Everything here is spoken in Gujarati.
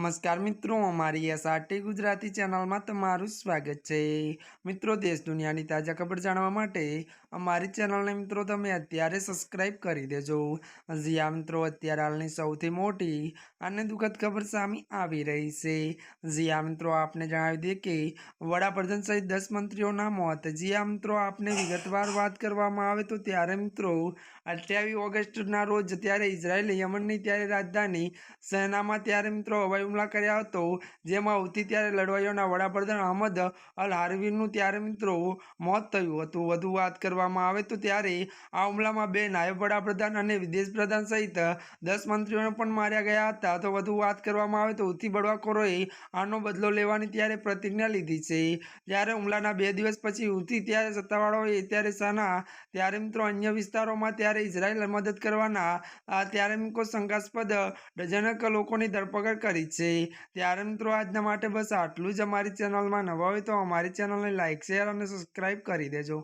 નમસ્કાર મિત્રો, અમારી એસઆરટી ગુજરાતી ચેનલમાં તમારું સ્વાગત છે। મિત્રો, દેશ દુનિયાની તાજા ખબર જાણવા માટે અમારી ચેનલને મિત્રો તમે અત્યારે સબસ્ક્રાઇબ કરી દેજો। હજી આ મિત્રો અત્યારે હાલની સૌથી મોટી અને દુઃખદ ખબર સામે આવી રહી છે। હજી આ મિત્રો આપને જણાવી દઈએ કે વડાપ્રધાન સહિત 10 મંત્રીઓના મોત। જી આ મિત્રો આપને વિગતવાર વાત કરવામાં આવે તો ત્યારે મિત્રો 28 ઓગસ્ટના રોજ ત્યારે ઇઝરાયલ યમનની ત્યારે રાજધાની સનામાં ત્યારે મિત્રો હવાઈ હુમલા કર્યા હતો, જેમાં હૌથી ત્યારે લડવાઈઓના વડાપ્રધાન અહમદ અલ હારવીનું ત્યારે મિત્રો મોત થયું હતું। વધુ વાત કરવામાં આવે તો ત્યારે આ હુમલામાં 2 નાયબ વડાપ્રધાન અને વિદેશ પ્રધાન સહિત 10 મંત્રીઓને પણ માર્યા ગયા હતા। તો વધુ વાત કરવામાં આવે તો હૌથી બળવાખોરોએ આનો બદલો લેવાની ત્યારે પ્રતિજ્ઞા લીધી છે। ત્યારે હુમલાના 2 દિવસ પછી હૌથી ત્યારે સત્તાવાળાઓએ ત્યારે સના ત્યારે મિત્રો અન્ય વિસ્તારોમાં ત્યારે ઇઝરાયલ મદદ કરવાના ત્યારે મિત્રો શંકાસ્પદ ડઝનેક લોકોની ધરપકડ કરી છે। ત્યારે મિત્રો આજના માટે બસ આટલું જ। અમારી ચેનલમાં નવા હોય તો અમારી ચેનલને લાઇક, શેર અને સબસ્ક્રાઇબ કરી દેજો।